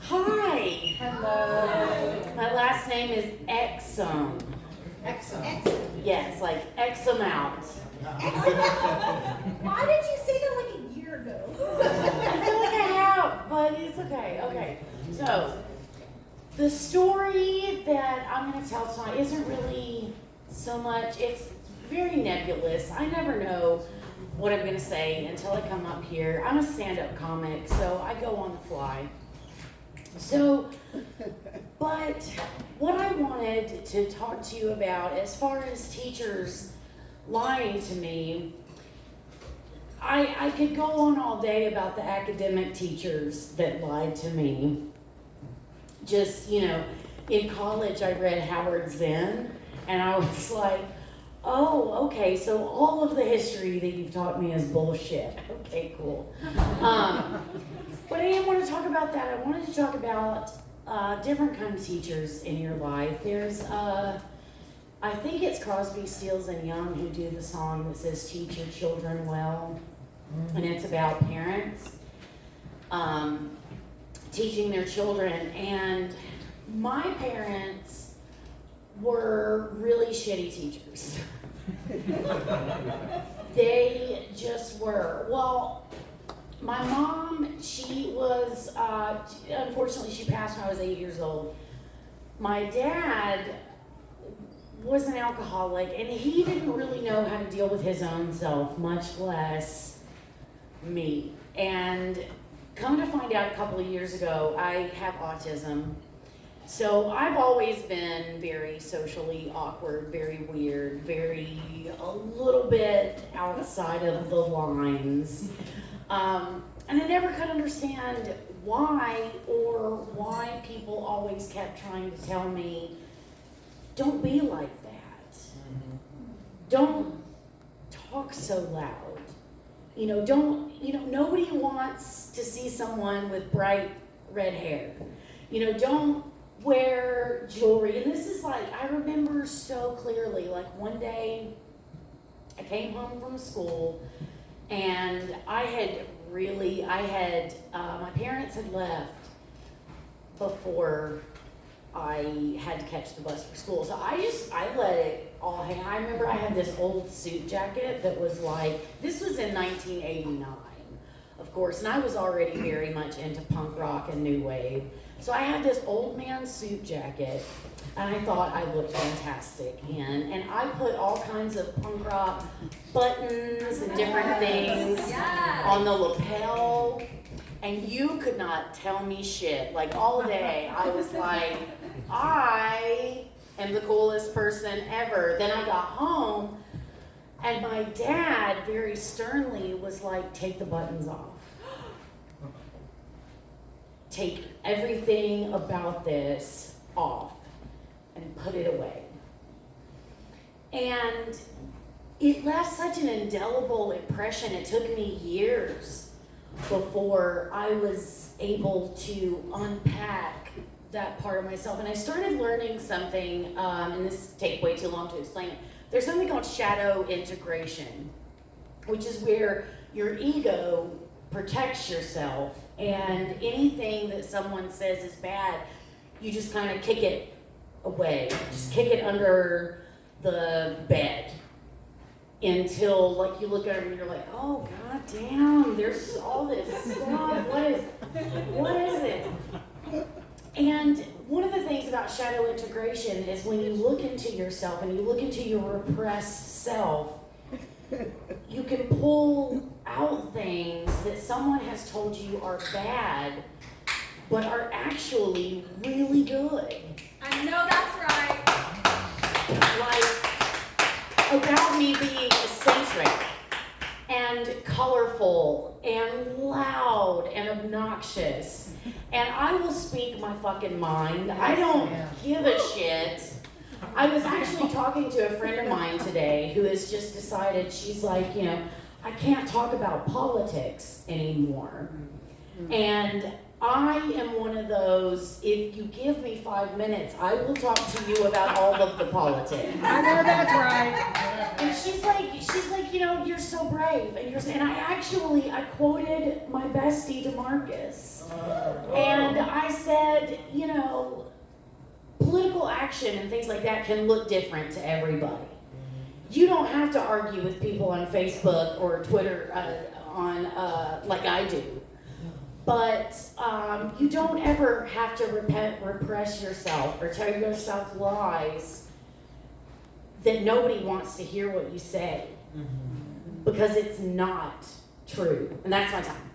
Hi. Hello. My last name is Exum. Exum. Yes, like Exum out. Why did you say that like a year ago? I feel like I have, but it's okay. Okay. So, the story that I'm going to tell tonight isn't really so much, it's very nebulous. I never know what I'm going to say until I come up here. I'm a stand-up comic, so I go on the fly. So, but what I wanted to talk to you about as far as teachers lying to me, I could go on all day about the academic teachers that lied to me. Just, in college I read Howard Zinn, and I was like, oh, okay, so all of the history that you've taught me is bullshit. Okay, cool. But I didn't want to talk about that. I wanted to talk about different kind of teachers in your life. There's, I think it's Crosby, Stills, and Young who do the song that says, teach your children well. And it's about parents teaching their children. And my parents were really shitty teachers. They just were. Well, my mom, she was, unfortunately she passed when I was 8 years old. My dad was an alcoholic, and he didn't really know how to deal with his own self, much less me. And come to find out a couple of years ago, I have autism. So I've always been very socially awkward, very weird, a little bit outside of the lines. And I never could understand why people always kept trying to tell me, don't be like that. Don't talk so loud. Nobody wants to see someone with bright red hair. Don't wear jewelry. And this is like, I remember so clearly, like one day I came home from school and my parents had left before I had to catch the bus for school. So I let it all hang. I remember I had this old suit jacket that was like, this was in 1989, of course, and I was already very much into punk rock and new wave. So I had this old man suit jacket, and I thought I looked fantastic in, and I put all kinds of punk rock buttons and different things on the lapel, and you could not tell me shit. Like all day, I was like, I am the coolest person ever. Then I got home, and my dad very sternly was like, take the buttons off. Take everything about this off and put it away. And it left such an indelible impression. It took me years before I was able to unpack that part of myself. And I started learning something, and this take way too long to explain it. There's something called shadow integration, which is where your ego protects yourself, and anything that someone says is bad, you just kind of kick it away, just kick it under the bed until like you look at it and you're like, oh god damn, there's all this stuff, what is it? And one of the things about shadow integration is when you look into yourself and you look into your repressed self, you can pull out things that someone has told you are bad, but are actually really good. I know that's right. Like, about me being eccentric and colorful and loud and obnoxious. And I will speak my fucking mind. I don't give a shit. I was actually talking to a friend of mine today who has just decided, she's like, I can't talk about politics anymore. And I am one of those, if you give me 5 minutes, I will talk to you about all of the politics. I know that's right. And she's like, you're so brave. And I quoted my bestie, DeMarcus. said, political action and things like that can look different to everybody. You don't have to argue with people on Facebook or Twitter like I do. But you don't ever have to repress yourself or tell yourself lies that nobody wants to hear what you say, because it's not true. And that's my time.